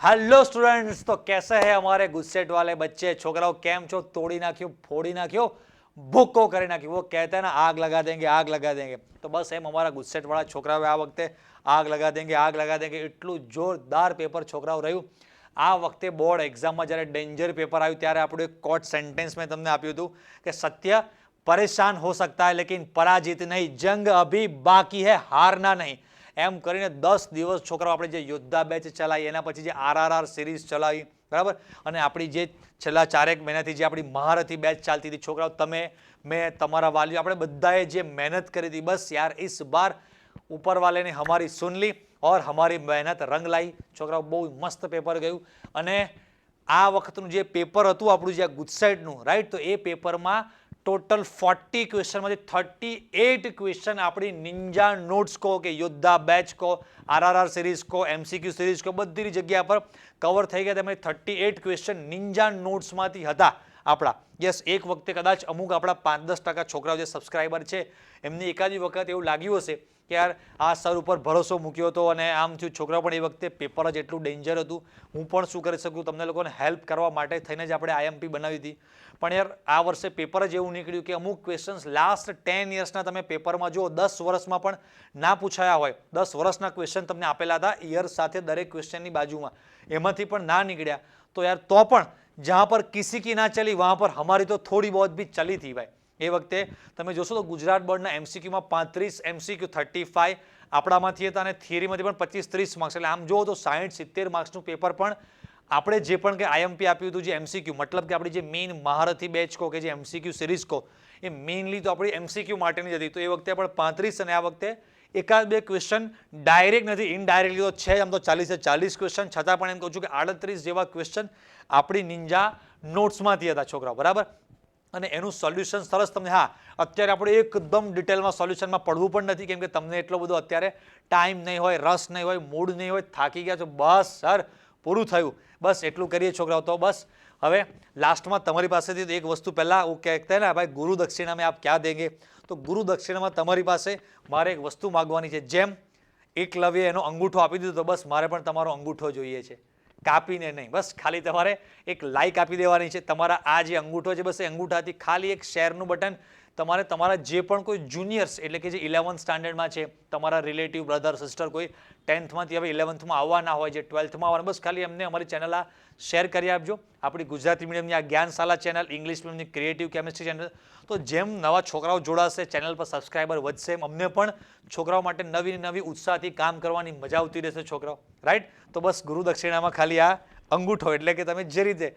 Hello students, तो कैसे हैं हमारे गुस्सेट वाले बच्चे? छोकराओ केम छो? तोड़ी नाख्यो, फोड़ी नाख्यो, भूक्को કરી નાખ્યો. वो कहते हैं ना आग लगा देंगे, आग लगा देंगे. तो बस એમ અમારા ગુસ્સેટ વાળા છોકરાઓ આ વખતે આગ લગા દેંગે, આગ લગા દેંગે એટલું જોરદાર પેપર છોકરાઓ રહ્યું. આ વખતે બોર્ડ એક્ઝામમાં જ્યારે ડેન્જર પેપર આવ્યું ત્યારે આપણું એક કોટ સેન્ટેન્સ મેં તમને આપ્યું હતું કે સત્ય પરેશાન હો सकता है लेकिन पराजित नहीं, जंग अभी बाकी है, हारना नहीं. એમ કરીને 10 દિવસ છોકરાઓ આપણે જે યોદ્ધા બેચ ચલાવી, એના પછી જે આરઆરઆર સિરીઝ ચલાવી, બરાબર, અને આપણી જે છેલ્લા 4 મહિનાથી જે આપણી મહારથી બેચ ચાલતી હતી, છોકરાઓ તમે, મેં, તમારા વાલીઓ, આપણે બધાએ જે મહેનત કરી હતી, બસ યાર इस बार ऊपर वाले ने हमारी सुन ली और हमारी मेहनत रंग लाई. છોકરાઓ બહુ મસ્ત પેપર ગયું. અને આ વખતનું જે પેપર હતું આપણું જે ગુજસેટનું, રાઈટ, તો એ પેપરમાં टोटल 40 क्वेश्चन में 38 क्वेश्चन अपनी निंजा नोट्स को के योद्धा बैच को आरआरआर सीरीज को एमसीक्यू सीरीज को बधी जगह पर कवर थई गया. 38 क्वेश्चन निंजा नोट्स मांथी हता आपड़ा. यस, एक वखते कदाच अमुक आपड़ा 5-10% छोकराओ जे सब्सक्राइबर छे एमनी एकादी वखत एवुं लाग्युं हशे કે યાર આ સર ઉપર ભરોસો મૂક્યો હતો અને આમ થયું. છોકરાઓ પણ એ વખતે પેપર જ એટલું ડેન્જર હતું. હું પણ શું કરી શકું, તમને લોકોને હેલ્પ કરવા માટે થઈને જ આપણે આઈએમપી બનાવી હતી. પણ યાર આ વર્ષે પેપર જ એવું નીકળ્યું કે અમુક ક્વેશ્ચન્સ લાસ્ટ 10 યર્સના તમે પેપરમાં જુઓ, 10 વર્ષમાં પણ ના પૂછાયા હોય, 10 વર્ષના ક્વેશ્ચન તમને આપેલા હતા યર સાથે દરેક ક્વેશ્ચનની બાજુમાં, એમાંથી પણ ના નીકળ્યા. તો યાર તો પણ જહાં પર કિસી કી ના ચલી વહાં પર હમારી તો થોડી બહોત ભી ચલી थी ભાઈ. એ વખતે તમે જોશો તો ગુજરાત બોર્ડના એમસીક્યુમાં 35, એમસીક્યુ 35 આપણામાંથી હતા અને થિયરીમાંથી પણ 25-30 માર્ક્સ. એટલે આમ જુઓ તો 60-70 માર્ક્સનું પેપર પણ આપણે જે પણ કે આઈએમપી આપ્યું હતું, જે એમસીક્યુ મતલબ કે આપણી જે મેઇન મહારથી બેચ કહો કે જે એમસીક્યુ સિરીઝ કહો, એ મેઇનલી તો આપણી એમસીક્યુ માટેની જ હતી. તો એ વખતે પણ 35 અને આ વખતે એકાદ બે ક્વેશ્ચન ડાયરેક્ટ નથી, ઇનડાયરેક્ટલી તો છે. આમ તો 40 ક્વેશ્ચન, છતાં પણ એમ કહું છું કે 38 જેવા ક્વેશ્ચન આપણી નિંજા નોટ્સમાંથી હતા છોકરાઓ, બરાબર. અને એનું સોલ્યુશન સરસ તમને, હા, અત્યારે આપણે એકદમ ડિટેલમાં સોલ્યુશનમાં પડવું પણ નથી, કેમ કે તમને એટલો બધો અત્યારે ટાઈમ નહીં હોય, રસ નહીં હોય, મૂડ નહીં હોય, થાકી ગયા છો, બસ સર પૂરું થયું, બસ એટલું કરીએ છોકરાઓ. તો બસ હવે લાસ્ટમાં તમારી પાસેથી એક વસ્તુ પહેલાં હું કહેતા ને ભાઈ, ગુરુ દક્ષિણા મેં આપ ક્યાં દેંગે, તો ગુરુ દક્ષિણામાં તમારી પાસે મારે એક વસ્તુ માગવાની છે. જેમ એકલવ્ય એનો અંગૂઠો આપી દીધો, તો બસ મારે પણ તમારો અંગૂઠો જોઈએ છે, કાપીને નહીં, બસ ખાલી તમારે એક લાઈક આપી દેવાની છે. તમારા આ જે અંગૂઠો છે, બસ એ અંગૂઠાથી ખાલી એક શેરનું બટન તમારે તમારા જે પણ કોઈ જુનિયર્સ, એટલે કે જે 11th સ્ટાન્ડર્ડમાં છે, તમારા રિલેટિવ બ્રધર સિસ્ટર, કોઈ 10થમાંથી હવે 11થમાં આવવાના હોય, જે 12થમાં આવવાના, બસ ખાલી એમને અમારી ચેનલ આ શેર કરી આપજો. આપણી ગુજરાતી મીડિયમની આ જ્ઞાનશાલા ચેનલ, ઇંગ્લિશ મીડિયમની ક્રિએટિવ કેમિસ્ટ્રી ચેનલ. તો જેમ નવા છોકરાઓ જોડાશે, ચેનલ પર સબસ્ક્રાઈબર વધશે, અમને પણ છોકરાઓ માટે નવી નવી ઉત્સાહથી કામ કરવાની મજા આવતી રહેશે છોકરાઓ, રાઈટ. તો બસ ગુરુ દક્ષિણામાં ખાલી આ અંગૂઠો, એટલે કે તમે જે રીતે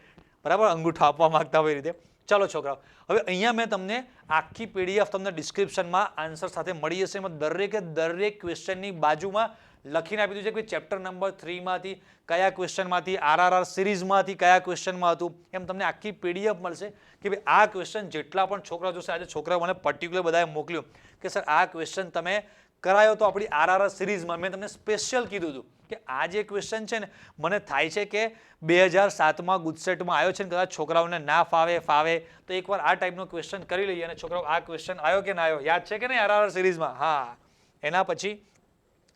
બરાબર અંગૂઠો આપવા માંગતા હોય એ રીતે. ચાલો છોકરાઓ, હવે અહીંયા મેં તમને આખી પીડીએફ તમને ડિસ્ક્રિપ્શનમાં આન્સર સાથે મળી જશે. એમાં દરેકે દરેક ક્વેશ્ચનની બાજુમાં લખીને આપી દીધું છે કે ચેપ્ટર નંબર 3 માંથી કયા ક્વેશ્ચનમાંથી, આરઆરઆર સિરીઝમાંથી કયા ક્વેશ્ચનમાં હતું, એમ તમને આખી પીડીએફ મળશે કે ભાઈ આ ક્વેશ્ચન જેટલા પણ છોકરા જોશે. આજે છોકરાઓ મને પર્ટિક્યુલર બધાએ મોકલ્યું કે સર આ ક્વેશ્ચન તમે કરાયો તો આપણી આરઆરઆર સિરીઝમાં. મેં તમને સ્પેશિયલ કીધું હતું કે આ જે ક્વેશ્ચન છે ને, મને થાય છે કે 2007માં ગુજસેટમાં આવ્યો છે ને, કદાચ છોકરાઓને ના ફાવે તો એકવાર આ ટાઈપનો ક્વેશ્ચન કરી લઈએ. અને છોકરાઓ આ ક્વેશ્ચન આવ્યો કે ના આવ્યો, યાદ છે કે નહીં આરઆરઆર સિરીઝમાં? હા, એના પછી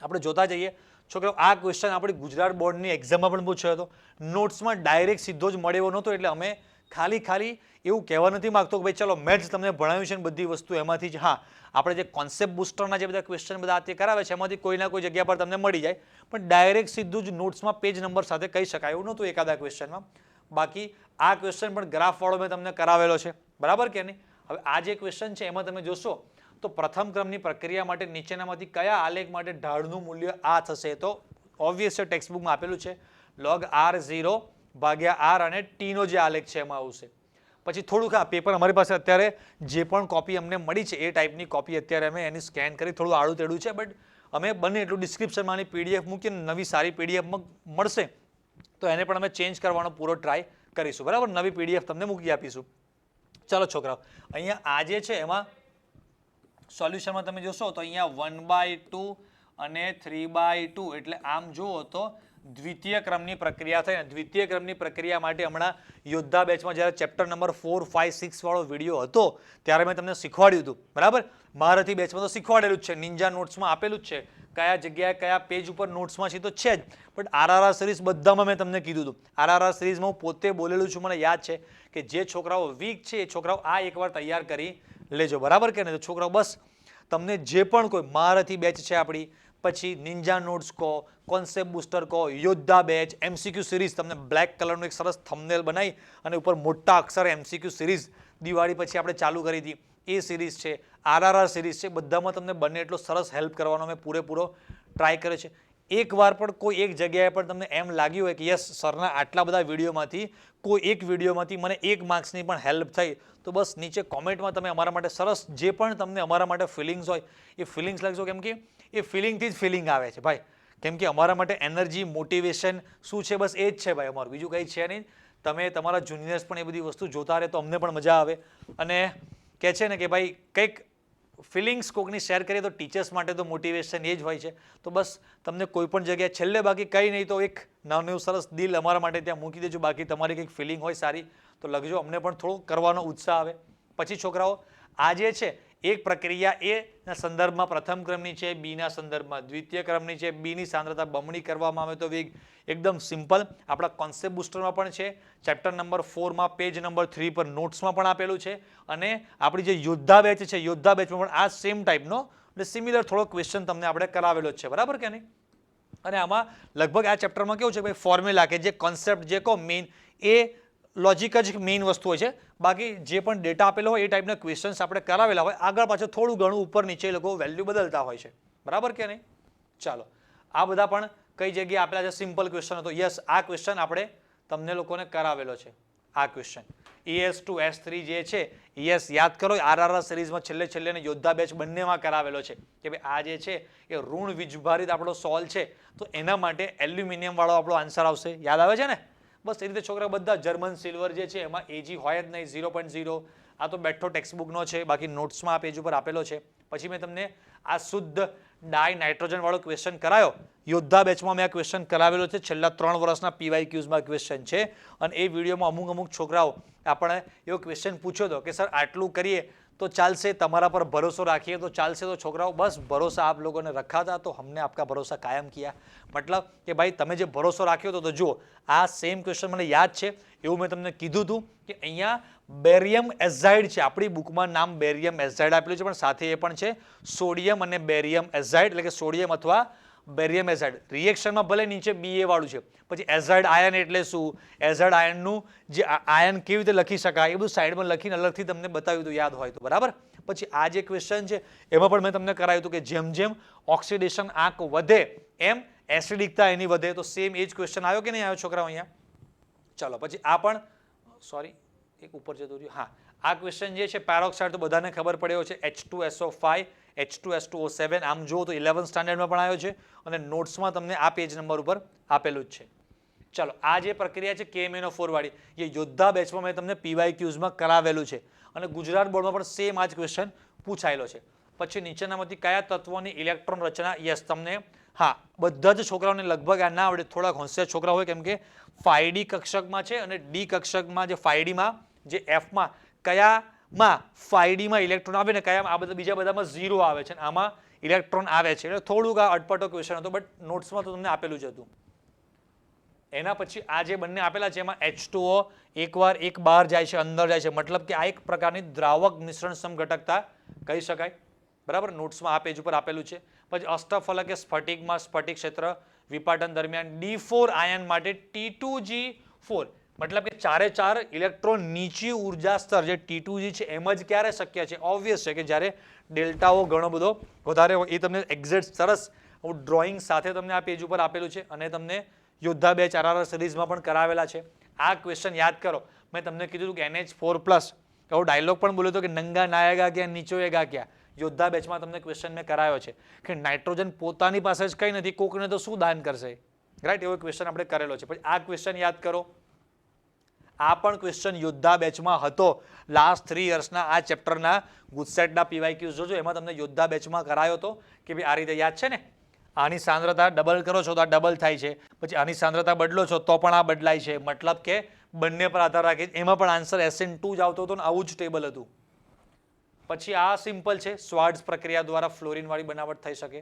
આપણે જોતા જઈએ છોકરાઓ. આ ક્વેશ્ચન આપણી ગુજરાત બોર્ડની એક્ઝામમાં પણ પૂછ્યો હતો, નોટ્સમાં ડાયરેક્ટ સીધો જ મળે એવો નહોતો. એટલે અમે ખાલી એવું કહેવા નથી માગતો કે ભાઈ ચલો મેં જ તમને ભણાવ્યું છે ને બધી વસ્તુ એમાંથી જ. હા, આપણે જે કોન્સેપ્ટ બુસ્ટરના જે બધા ક્વેશ્ચન બધા તે કરાવે છે, એમાંથી કોઈ ના કોઈ જગ્યા પર તમને મળી જાય, પણ ડાયરેક્ટ સીધું જ નોટ્સમાં પેજ નંબર સાથે કહી શકાય એવું નહોતું એકાદા ક્વેશ્ચનમાં. બાકી આ ક્વેશ્ચન પણ ગ્રાફવાળો મેં તમને કરાવેલો છે, બરાબર કે નહીં? હવે આ જે ક્વેશ્ચન છે એમાં તમે જોશો તો પ્રથમ ક્રમની પ્રક્રિયા માટે નીચેનામાંથી કયા આલેખ માટે ઢાળનું મૂલ્ય આ થશે? તો ઓબ્વિયસ છે, ટેક્સ્ટબુકમાં આપેલું છે log r0 ભાગ્યા r અને t નો જે આલેખ છે એમાં આવશે. પછી થોડુંક આ પેપર અમારી પાસે અત્યારે જે પણ કોપી અમને મળી છે એ ટાઈપની કોપી અત્યારે અમે એની સ્કેન કરી, થોડું આડું તેડું છે, બટ અમે બને એટલું ડિસ્ક્રિપ્શનમાં આની પીડીએફ મૂકીને નવી સારી પીડીએફ મળશે તો એને પણ અમે ચેન્જ કરવાનો પૂરો ટ્રાય કરીશું, બરાબર. નવી પીડીએફ તમને મૂકી આપીશું. ચાલો છોકરાઓ, અહીંયા આ જે છે એમાં સોલ્યુશનમાં તમે જોશો તો અહીંયા 1/2 અને 3/2, એટલે આમ જુઓ તો દ્વિતીય ક્રમની પ્રક્રિયા થઈ. દ્વિતીય ક્રમની પ્રક્રિયા માટે હમણાં યોદ્ધા બેચમાં જ્યારે ચેપ્ટર નંબર 4, 5, 6 વાળો વિડીયો હતો ત્યારે મેં તમને શીખવાડ્યું હતું, બરાબર. મહારથી બેચમાં તો શીખવાડેલું જ છે, નિંજા નોટ્સમાં આપેલું જ છે કયા જગ્યાએ કયા પેજ ઉપર નોટ્સમાં છે તો છે જ, બટ આરઆરઆર સિરીઝ બધામાં મેં તમને કીધું હતું. આરઆરઆર સિરીઝમાં હું પોતે બોલેલું છું, મને યાદ છે કે જે છોકરાઓ વીક છે એ છોકરાઓ આ એકવાર તૈયાર કરી લેજો, બરાબર કે નહીં? તો છોકરાઓ બસ તમને જે પણ કોઈ મહારથી બેચ છે આપણી, પછી નિંજા નોટ્સ કહો, કોન્સેપ્ટ બુસ્ટર કહો, યોદ્ધા બેચ, એમસીક્યુ સિરીઝ, તમને બ્લેક કલરનું એક સરસ થંબનેલ બનાવી અને ઉપર મોટા અક્ષરે એમસીક્યુ સિરીઝ દિવાળી પછી આપણે ચાલુ કરી હતી, એ સિરીઝ છે, આરઆરઆર સિરીઝ છે, બધામાં તમને બને એટલો સરસ હેલ્પ કરવાનો મેં પૂરેપૂરો ટ્રાય કર્યો છે. એકવાર પણ કોઈ એક જગ્યાએ પણ તમને એમ લાગ્યું હોય કે યસ સરના આટલા બધા વિડીયોમાંથી કોઈ એક વિડીયોમાંથી મને 1 માર્ક્સની પણ હેલ્પ થઈ, તો બસ નીચે કોમેન્ટમાં તમે અમારા માટે સરસ જે પણ તમને અમારા માટે ફિલિંગ્સ હોય એ ફિલિંગ્સ લખજો, કેમ કે એ ફિલિંગથી જ ફિલિંગ આવે છે ભાઈ. કેમ કે અમારા માટે એનર્જી, મોટિવેશન શું છે બસ એ જ છે ભાઈ અમારું, બીજું કંઈ છે નહીં. તમે તમારા જુનિયર્સ પણ એ બધી વસ્તુ જોતા રહે તો અમને પણ મજા આવે. અને કહે છે ને કે ભાઈ કંઈક ફિલિંગ્સ કોકની શેર કરીએ તો ટીચર્સ માટે તો મોટિવેશન એ જ હોય છે. તો બસ તમને કોઈ પણ જગ્યાએ છેલ્લે બાકી કંઈ નહીં તો એક નાનું એવું સરસ દિલ અમારા માટે ત્યાં મૂકી દેજો. બાકી તમારી કંઈક ફિલિંગ હોય સારી તો લખજો, અમને પણ થોડો કરવાનો ઉત્સાહ આવે. પછી છોકરાઓ આ જે છે એક પ્રક્રિયા એના સંદર્ભમાં પ્રથમ ક્રમની છે, બીના સંદર્ભમાં દ્વિતીય ક્રમની છે. બીની સાંદ્રતા બમણી કરવામાં આવે તો વેગ એકદમ સિમ્પલ આપણા કોન્સેપ્ટ બુસ્ટરમાં પણ છે, ચેપ્ટર નંબર 4માં પેજ નંબર 3 પર નોટ્સમાં પણ આપેલું છે. અને આપણી જે યોદ્ધા બેચ છે, યોદ્ધા બેચમાં પણ આ સેમ ટાઈપનો એટલે સિમિલર થોડો ક્વેશ્ચન તમને આપણે કરાવેલો જ છે, બરાબર કે નહીં? અને આમાં લગભગ આ ચેપ્ટરમાં કેવું છે ભાઈ, ફોર્મ્યુલા કે જે કોન્સેપ્ટ જે કહો મેઇન એ લોજિક જ મેઇન વસ્તુ હોય છે. બાકી જે પણ ડેટા આપેલો હોય એ ટાઈપના ક્વેશ્ચન્સ આપણે કરાવેલા હોય, આગળ પાછળ થોડું ઘણું ઉપર નીચે એ લોકો વેલ્યુ બદલતા હોય છે, બરાબર કે નહીં? ચાલો, આ બધા પણ કઈ જગ્યાએ આપેલા છે સિમ્પલ ક્વેશ્ચન હતો. યસ, આ ક્વેશ્ચન આપણે તમને લોકોને કરાવેલો છે. આ ક્વેશ્ચન ES2 S3 જે છે, યસ યાદ કરો, આરઆરઆર સિરીઝમાં છેલ્લે યોદ્ધા બેચ બંનેમાં કરાવેલો છે કે ભાઈ આ જે છે એ ઋણ વીજભારિત આપણો સોલ્વ છે, તો એના માટે એલ્યુમિનિયમ વાળો આપણો આન્સર આવશે. યાદ આવે છે ને? બસ એ રીતે છોકરા બધા જર્મન સિલ્વર જે છે એમાં એજી હોય જ નહીં, 0.0. આ તો બેઠો ટેક્સ્ટબુકનો છે, બાકી નોટ્સમાં આ પેજ ઉપર આપેલો છે. પછી મેં તમને આ શુદ્ધ ડાય નાઇટ્રોજન વાળો ક્વેશ્ચન કરાયો, યોદ્ધા બેચમાં મેં આ ક્વેશ્ચન કરાવેલો છે, છેલ્લા 3 વર્ષના PYQમાં ક્વેશ્ચન છે. અને એ વિડીયોમાં અમુક છોકરાઓ આપણે એવો ક્વેશ્ચન પૂછ્યો હતો કે સર આટલું કરીએ तो ચાલશે, તમારા પર ભરોસો રાખીએ તો ચાલશે. તો છોકરાઓ બસ ભરોસા આપ લોકોને रखा था तो हमने आपका भरोसा कायम किया. मतलब કે ભાઈ તમે જે ભરોસો રાખ્યો તો જુઓ આ સેમ ક્વેશ્ચન મને યાદ છે, એવું મેં તમને કીધું હતું કે અહીંયા બેરિયમ એઝાઇડ છે, આપણી બુકમાં નામ બેરિયમ એઝાઇડ આપેલું છે, પણ સાથે એ પણ છે સોડિયમ અને બેરિયમ એઝાઇડ, એટલે કે સોડિયમ અથવા બેરિયમ એઝાઇડ. રિએક્શનમાં ભલે નીચે BA વાળું છે, પછી એઝાઇડ આયન એટલે શું, એઝાઇડ આયનનું જે આયન કેવી રીતે લખી શકાય એ બધું સાઈડમાં લખીને અલગથી તમને બતાવ્યું હતું, યાદ હોય તો, બરાબર. પછી આ જે ક્વેશ્ચન છે એમાં પણ મેં તમને કરાવ્યું હતું કે જેમ જેમ ઓક્સિડેશન આંક વધે એમ એસિડિકતા એની વધે. તો સેમ એ જ ક્વેશ્ચન આવ્યો કે નહીં આવ્યો છોકરાઓ અહીંયા? ચાલો, પછી આ પણ સોરી એક ઉપર જતું રહ્યું. હા, આ ક્વેશ્ચન જે છે પેરોક્સાઇડ તો બધાને ખબર પડ્યો છે, H2SO5 H2S2O7. આમ જુઓ તો 11th સ્ટાન્ડર્ડમાં પણ આવ્યો છે અને નોટ્સમાં તમને આ પેજ નંબર ઉપર આપેલું જ છે. ચાલો, આ જે પ્રક્રિયા છે KMnO4 વાળી એ યોદ્ધા બેચમાં મેં તમને PYQમાં કરાવેલું છે અને ગુજરાત બોર્ડમાં પણ સેમ આ જ ક્વેશ્ચન પૂછાયેલો છે. પછી નીચેનામાંથી કયા તત્વોની ઇલેક્ટ્રોન રચના, યસ તમને હા બધા જ છોકરાઓને લગભગ આ ના આવડે, થોડાક હોશિયાર છોકરા હોય, કેમ કે 5D કક્ષકમાં છે અને D કક્ષકમાં જે 5Dમાં જે Fમાં કયામાં 5Dમાં ઇલેક્ટ્રોન આવે ને કયામાં આ બધા બીજા બધામાં 0 આવે છે, આમાં ઇલેક્ટ્રોન આવે છે. એટલે થોડુંક આ અટપટો ક્વેશ્ચન હતો, બટ નોટ્સમાં તો તમને આપેલું જ હતું. એના પછી આ જે બંને આપેલા છે એમાં H2O એકવાર એક બહાર જાય છે, અંદર જાય છે, મતલબ કે આ એક પ્રકારની દ્રાવક મિશ્રણ સમઘટકતા કહી શકાય, બરાબર. નોટ્સમાં આ પેજ ઉપર આપેલું છે. પછી અષ્ટફલકે સ્ફટિકમાં સ્ફટિક ક્ષેત્ર વિપાટન દરમિયાન D4 આયન માટે T2G4, મતલબ કે 4 ઇલેક્ટ્રોન નીચી ઉર્જા સ્તર જે T2G છે એમ જ ક્યારે શક્ય છે? ઓબ્વિયસ છે કે જ્યારે ડેલ્ટાઓ ઘણો બધો વધારે હોય. એ તમને એક્ઝેક્ટ સરસ ડ્રોઈંગ સાથે તમને આ પેજ ઉપર આપેલું છે અને તમને યોદ્ધા બેચ આરઆરઆર સિરીઝમાં પણ કરાવેલા છે. આ ક્વેશ્ચન યાદ કરો, મેં તમને કીધું કે NH4+ એવો ડાયલોગ પણ બોલ્યો હતો કે નંગા નાયેગા ક્યાં નીચોએગા ક્યાં. યોદ્ધા બેચમાં તમને ક્વેશ્ચન મેં કરાયો છે કે નાઇટ્રોજન પોતાની પાસે જ કંઈ નથી, કોકને તો શું દાન કરશે, રાઈટ? એવો ક્વેશ્ચન આપણે કરેલો છે. પછી આ ક્વેશ્ચન યાદ કરો, આ પણ ક્વેશ્ચન યોદ્ધા બેચમાં હતો લાસ્ટ 3 યર્સના આ ચેપ્ટરના ગુજસેટના PYQs જોજો, એમાં તમને યોદ્ધા બેચમાં કરાયો હતો કે ભાઈ આ રીતે યાદ છે ને, આની સાંદ્રતા ડબલ કરો છો તો આ ડબલ થાય છે, પછી આની સાંદ્રતા બદલો છો તો પણ આ બદલાય છે, મતલબ કે બંને પર આધાર રાખે. એમાં પણ આન્સર SN2 જ આવતો હતો ને આવું જ ટેબલ હતું. પછી આ સિમ્પલ છે, સ્વાર્ટ્ઝ પ્રક્રિયા દ્વારા ફ્લોરિન વાળી બનાવટ થઈ શકે.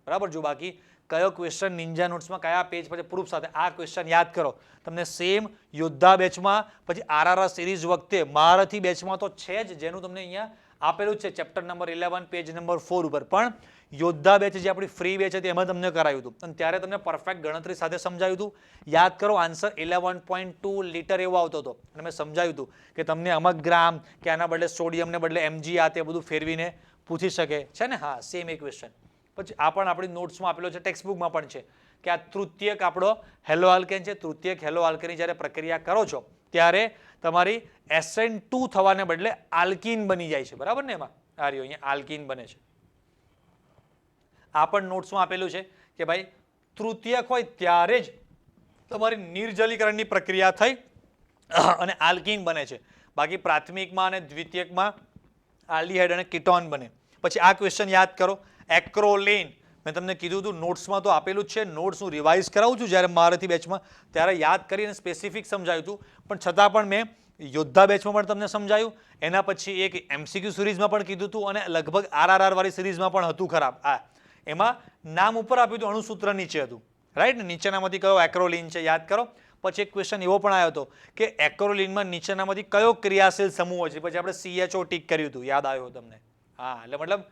બરાબર. જો બાકી કયો ક્વેશ્ચન નિંજા નોટ્સમાં કયા પેજ પર પ્રૂફ સાથે આ ક્વેશ્ચન યાદ કરો, તમને સેમ યોદ્ધા બેચમાં પછી આરઆરઆર સિરીઝ વખતે મહારથી બેચમાં તો છે જ, જેનું તમને અહીંયા આપેલું છે ચેપ્ટર નંબર 11 પેજ નંબર 4 ઉપર, પણ યોદ્ધા બેચ જે આપણી ફ્રી બેચ હતી એમાં તમને કરાવ્યું હતું અને ત્યારે તમને પરફેક્ટ ગણતરી સાથે સમજાવ્યું હતું. યાદ કરો, આન્સર 11.2 લીટર એવો આવતો હતો અને મેં સમજાવ્યું હતું કે તમને અમુક ગ્રામ કે આના બદલે સોડિયમને બદલે એમજી આ તે બધું ફેરવીને પૂછી શકે છે ને. હા, સેમ એ ક્વેશ્ચન. પછી આ પણ આપણી નોટ્સમાં આપેલો છે, ટેક્સ્ટ બુકમાં પણ છે કે આ તૃતીયક આપણો હેલો આલ્કેન છે. તૃતીયક હેલો આલ્કેનની જ્યારે પ્રક્રિયા કરો છો ત્યારે તમારી SN2 થવાને બદલે આલ્કીન બની જાય છે. બરાબર ને. એમાં આ રહ્યો અહીંયા આલ્કીન બને છે. આ પણ નોટ્સમાં આપેલું છે કે ભાઈ તૃતીયક હોય ત્યારે જ તમારી નિર્જલીકરણની પ્રક્રિયા થઈ અને આલ્કીન બને છે. બાકી પ્રાથમિકમાં અને દ્વિતીયકમાં આલ્ડીહાઇડ અને કીટોન બને. પછી આ ક્વેશ્ચન યાદ કરો, એક્રોલેન. મેં તમને કીધું હતું નોટ્સમાં તો આપેલું જ છે, નોટ્સ હું રિવાઇઝ કરાવું છું જ્યારે મહારથી બેચમાં ત્યારે યાદ કરીને સ્પેસિફિક સમજાવ્યું હતું, પણ છતાં પણ મેં યોદ્ધા બેચમાં પણ તમને સમજાયું. એના પછી એક MCQ સિરીઝમાં પણ કીધું હતું અને લગભગ આરઆરઆર વાળી સિરીઝમાં પણ હતું ખરાબ. એમાં નામ ઉપર આપ્યું હતું, અણુસૂત્ર નીચે હતું. રાઈટ ને. નીચેનામાંથી કયો એક્રોલિન છે યાદ કરો. પછી એક ક્વેશ્ચન એવો પણ આવ્યો હતો કે એક્રોલિનમાં નીચેનામાંથી કયો ક્રિયાશીલ સમૂહ હોય છે, પછી આપણે CHO ટીક કર્યું હતું, યાદ આવ્યો તમને. હા, એટલે મતલબ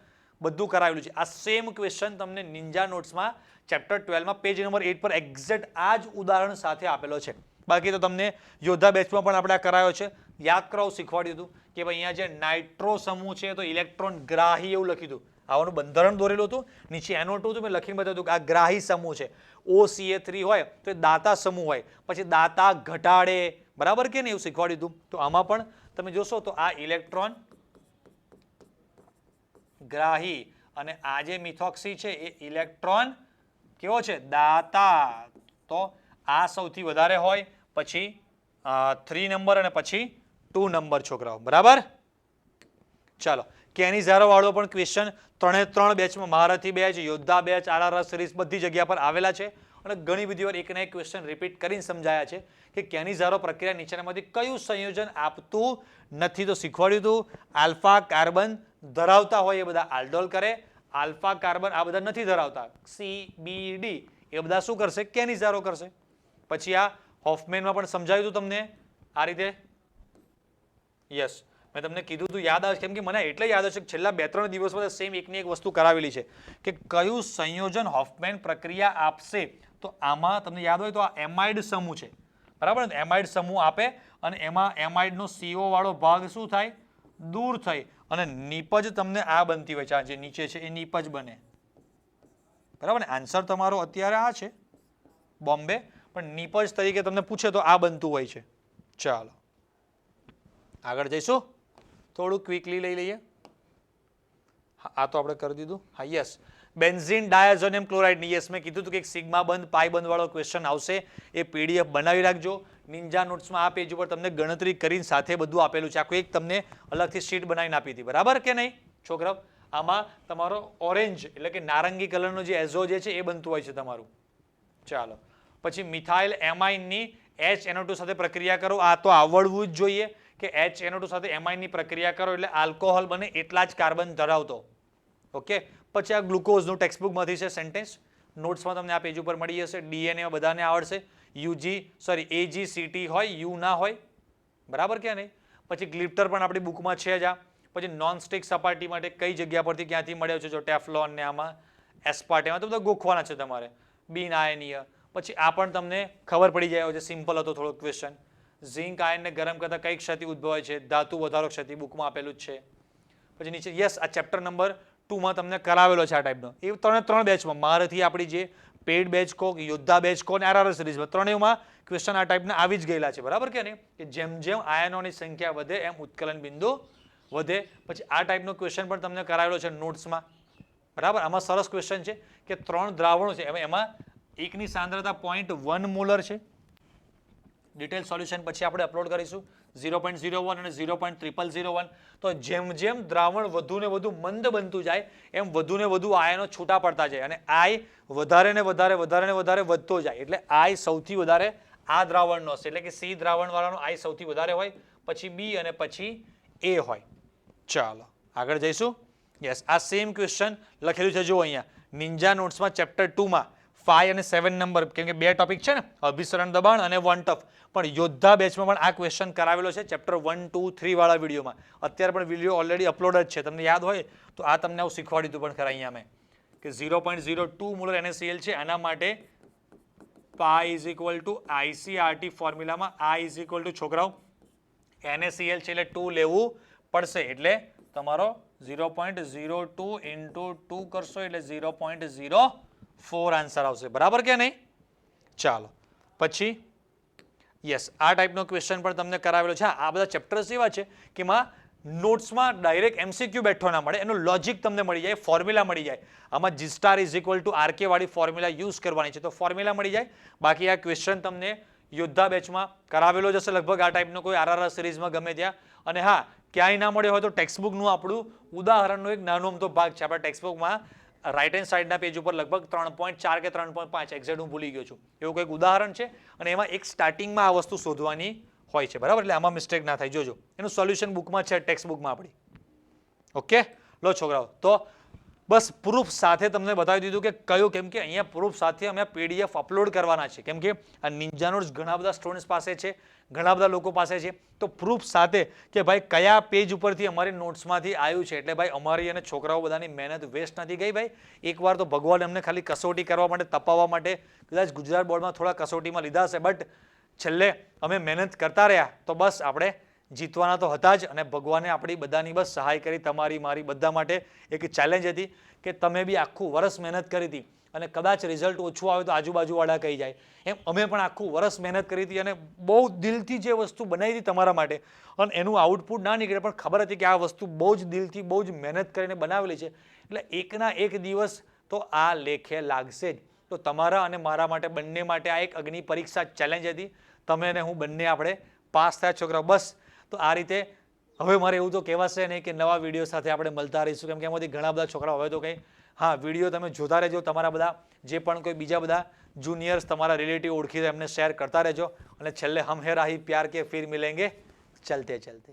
બધું કરાવેલું છે. આ સેમ ક્વેશ્ચન તમને નિંજા નોટ્સમાં ચેપ્ટર 12માં પેજ નંબર 8 પર એક્ઝેક્ટ આ જ ઉદાહરણ સાથે આપેલો છે. બાકી તો તમને યોદ્ધા બેચમાં પણ આપણે કરાયો છે. યાદ કરાવું, શીખવાડ્યું હતું કે ભાઈ અહીંયા જે નાઇટ્રો સમૂહ છે તો ઇલેક્ટ્રોન ગ્રાહી એવું લખ્યું હતું. આવાનું બંધારણ દોરેલું હતું, નીચે NO2 હતું, મેં લખીને બતાવ્યું હતું કે આ ગ્રાહી સમૂહ છે. OCA3 હોય તો એ દાતા સમૂહ હોય, પછી દાતા ઘટાડે. બરાબર કે નહીં, એવું શીખવાડ્યું હતું. તો આમાં પણ તમે જોશો તો આ ઇલેક્ટ્રોન ગ્રાહી અને આ જે મિથોક્સી છે એ ઇલેક્ટ્રોન કેવો છે, દાતા. તો આ સૌથી વધારે હોય, પછી 3 નંબર અને પછી 2 નંબર છોકરાઓ. બરાબર. ચાલો, કેનિઝારો વાળો પણ ક્વેશ્ચન 3 બેચમાં મહારથી બેચ, યોદ્ધા બેચ, આરઆરઆર સિરીઝ બધી જગ્યા પર આવેલા છે અને ઘણી બધી વાર એકના એક ક્વેશ્ચન રિપીટ કરીને સમજાયા છે કે કેનિઝારો પ્રક્રિયા નીચેનામાંથી કયું સંયોજન આપતું નથી. તો શીખવાડ્યું હતું આલ્ફા કાર્બન ધરાવતા હોય એ બધા આલ્ડોલ કરે, આલ્ફા કાર્બન આ બધા નથી ધરાવતા CBD એ બધા શું કરશે, કેનિઝારો કરશે. પછી આ હોફમેનમાં પણ સમજાવ્યું હતું તમને આ રીતે. યસ, મેં તમને કીધું હતું, યાદ આવે, કેમ કે મને એટલે યાદ હશે કે છેલ્લા 2-3 દિવસમાં સેમ એકની એક વસ્તુ કરાવેલી છે કે કયું સંયોજન હોફમેન પ્રક્રિયા આપશે. તો આમાં તમને યાદ હોય તો આ એમાઇડ સમૂહ છે. બરાબર ને. એમાઇડ સમૂહ આપે અને એમાં એમાઇડનો CO વાળો ભાગ શું થાય, દૂર થઈ અને નીપજ તમને આ બનતી હોય છે. આ જે નીચે છે એ નીપજ બને. બરાબર ને. આન્સર તમારો અત્યારે આ છે બોમ્બે, પણ નીપજ તરીકે તમને પૂછે તો આ બનતું હોય છે. ચાલો આગળ જઈશું. થોડું ક્વિકલી લઈ લઈએ. આ તો આપણે કરી દીધું. હા, yes. Benzene diazonium chloride. Yes, મેં કીધું હતું કે એક સિગ્મા બંધ પાઈ બંધ વાળો ક્વેશ્ચન આવશે. એ PDF બનાવી રાખજો. નિંજા નોટ્સમાં આ પેજ ઉપર તમને ગણતરી કરીને સાથે બધું આપેલું છે. આખું એક તમને અલગથી શીટ બનાવીને આપી હતી. બરાબર કે નહીં છોકરાઓ. આમાં તમારો ઓરેન્જ એટલે કે નારંગી કલરનો જે એઝો જે છે એ બનતું હોય છે તમારું. ચાલો, પછી મિથાઇલ એમાઇનની HNO2 સાથે પ્રક્રિયા કરો. આ તો આવડવું જ જોઈએ કે HNO2 સાથે એમાઇનની પ્રક્રિયા કરો એટલે આલ્કોહોલ બને એટલા જ કાર્બન ધરાવતો. ઓકે. પછી આ ગ્લુકોઝનું ટેક્સ્ટ બુકમાંથી છે સેન્ટેન્સ, નોટ્સમાં તમને આ પેજ ઉપર મળી જશે. DNA બધાને આવડશે. AGCT હોય, યુ ના હોય. બરાબર કે નહીં. પછી ગ્લિટર પણ આપણી બુકમાં છે જ. આ પછી નોનસ્ટિક સપાટી માટે કઈ જગ્યા પરથી ક્યાંથી મળ્યો છે, જો ટેફલોન ને આમાં એસ્પાર્ટેમાં તો બધા ગોખવાના છે તમારે. બિન આયનીય. પછી આ પણ તમને ખબર પડી જાય છે, સિમ્પલ હતો થોડો ક્વેશ્ચન. ઝિંક આયનને ગરમ કરતા કઈ ક્ષતિ ઉદ્ભવે છે, ધાતુ વધારો ક્ષતિ, બુકમાં આપેલું જ છે. પછી નીચે યસ, આ ચેપ્ટર નંબર 2માં તમને કરાવેલો છે આ ટાઈપનો. એ 3 બેચમાં મહારથી આપણી જે પેડ બેચ કો, યોદ્ધા બેચ કો અને આરઆરઆર સિરીઝમાં ત્રણેયમાં ક્વેશ્ચન આ ટાઈપના આવી જ ગયેલા છે. બરાબર કે નહીં, કે જેમ જેમ આયનોની સંખ્યા વધે એમ ઉત્કલન બિંદુ વધે. પછી આ ટાઈપનો ક્વેશ્ચન પણ તમને કરાવેલો છે નોટ્સમાં. બરાબર. આમાં સરસ ક્વેશ્ચન છે કે 3 દ્રાવણો છે, એમાં એકની સાંદ્રતા 0.1 મોલર છે. ડિટેલ સોલ્યુશન પછી આપણે અપલોડ કરીશું. 0.01 અને 0.0001. તો જેમ જેમ દ્રાવણ વધુ ને વધુ મંદ બનતું જાય એમ વધુ ને વધુ આયનો છૂટા પડતા જાય અને I વધારે ને વધારે વધતો જાય. એટલે I સૌથી વધારે આ દ્રાવણનો હશે, એટલે કે C દ્રાવણ વાળાનો I સૌથી વધારે હોય, પછી B અને પછી A હોય. ચાલો આગળ જઈશું. યસ, આ સેમ ક્વેશ્ચન લખેલું છે જો અહીંયા. નિંજા નોટ્સમાં ચેપ્ટર 2 માં 5 અને 7 નંબર, કેમ કે 2 ટોપિક છે ને, અભિસરણ દબાણ અને વન ટફ, પણ યોદ્ધા બેચમાં પણ આ ક્વેશ્ચન કરાવેલો છે ચેપ્ટર 1, 2, 3 વાળા વિડીયોમાં. અત્યારે પણ વિડીયો ઓલરેડી અપલોડ જ છે, તમને યાદ હોય તો આ તમને આવું શીખવાડ્યું હતું પણ ખરા અહીંયા મેં કે 0.02 મોલર NaCl છે, આના માટે પાઈ is equal to ICRT ફોર્મ્યુલામાં I is equal to છોકરાઓ NaCl છે એટલે 2 લેવું પડશે, એટલે તમારો 0.02 ઇન્ટુ 2 કરશો એટલે 0.04 આન્સર આવશે. બરાબર કે નહીં? ચાલો પછી યસ, આ ટાઈપનો ક્વેશ્ચન પણ તમને કરાવેલો છે. આ બધા ચેપ્ટર્સ એવા છે કે એમાં નોટ્સમાં ડાયરેક્ટ MCQ બેઠો ના મળે, એનું લોજિક તમને મળી જાય, ફોર્મ્યુલા મળી જાય. આમાં G star is equal to RK વાળી ફોર્મ્યુલા યુઝ કરવાની છે તો ફોર્મ્યુલા મળી જાય. બાકી આ ક્વેશ્ચન તમને યોદ્ધા બેચમાં કરાવેલો જ હશે લગભગ આ ટાઈપનો કોઈ RRR સિરીઝમાં ગમે ત્યાં. અને હા, ક્યાંય ના મળ્યો હોય તો ટેક્સ્ટબુકનું આપણું ઉદાહરણનો એક નાનો અમથો ભાગ છે આપણા ટેક્સ્ટબુકમાં, રાઇટ હેન્ડ સાઇડના પેજ ઉપર લગભગ 3.4 કે 3.5 એક્ઝેક્ટ હું ભૂલી ગયો છું, એવું કંઈક ઉદાહરણ છે અને એમાં એક સ્ટાર્ટિંગમાં આ વસ્તુ શોધવાની હોય છે. બરાબર, એટલે આમાં મિસ્ટેક ના થાય, જોજો એનું સોલ્યુશન બુકમાં છે, ટેક્સ્ટ બુકમાં આપણી. ઓકે, લો છોકરાઓ, તો બસ પ્રૂફ સાથે તમને બતાવી દીધું કે કયું, કેમ કે અહીંયા પ્રૂફ સાથે અમે PDF અપલોડ કરવાના છે, કેમ કે આ નિંજા નોટ્સ ઘણા બધા સ્ટુડન્ટ્સ પાસે છે, ઘણા બધા લોકો પાસે છે, તો પ્રૂફ સાથે કે ભાઈ કયા પેજ ઉપરથી અમારી નોટ્સમાંથી આવ્યું છે, એટલે ભાઈ અમારી અને છોકરાઓ બધાની મહેનત વેસ્ટ નથી ગઈ. ભાઈ એકવાર તો ભગવાન અમને ખાલી કસોટી કરવા માટે, તપાવવા માટે કદાચ ગુજરાત બોર્ડમાં થોડા કસોટીમાં લીધા હશે, બટ છેલ્લે અમે મહેનત કરતા રહ્યા તો બસ આપણે જીતવાના તો હતા જ, અને ભગવાને આપણી બધાની બસ સહાય કરી, તમારી મારી બધા માટે એક ચેલેન્જ હતી કે તમે બી આખું વર્ષ મહેનત કરી હતી અને કદાચ રિઝલ્ટ ઓછું આવે તો આજુબાજુવાળા કહી જાય, એમ અમે પણ આખું વર્ષ મહેનત કરી હતી અને બહુ દિલથી જે વસ્તુ બનાવી હતી તમારા માટે અને એનું આઉટપુટ ના નીકળે, પણ ખબર હતી કે આ વસ્તુ બહુ જ દિલથી બહુ જ મહેનત કરીને બનાવેલી છે, એટલે એકના એક દિવસ તો આ લેખે લાગશે જ. તો તમારા અને મારા માટે બંને માટે આ એક અગ્નિ પરીક્ષા ચેલેન્જ હતી. તમે અને હું બંને આપણે પાસ થયા છોકરાઓ. બસ તો આ રીતે હવે મારે એવું તો કહેવાશે નહીં કે નવા વિડીયો સાથે આપણે મળતા રહીશું, કેમ કે એમાંથી ઘણા બધા છોકરાઓ હવે તો કંઈ, હા, વિડીયો તમે જોતા રહેજો, તમારા બધા જે પણ કોઈ બીજા બધા જુનિયર્સ તમારા રિલેટિવ ઓળખી એમને શેર કરતા રહેજો, અને છેલ્લે હમ હે રાહી પ્યાર કે ફિર મિલેંગે ચલતે ચલતે.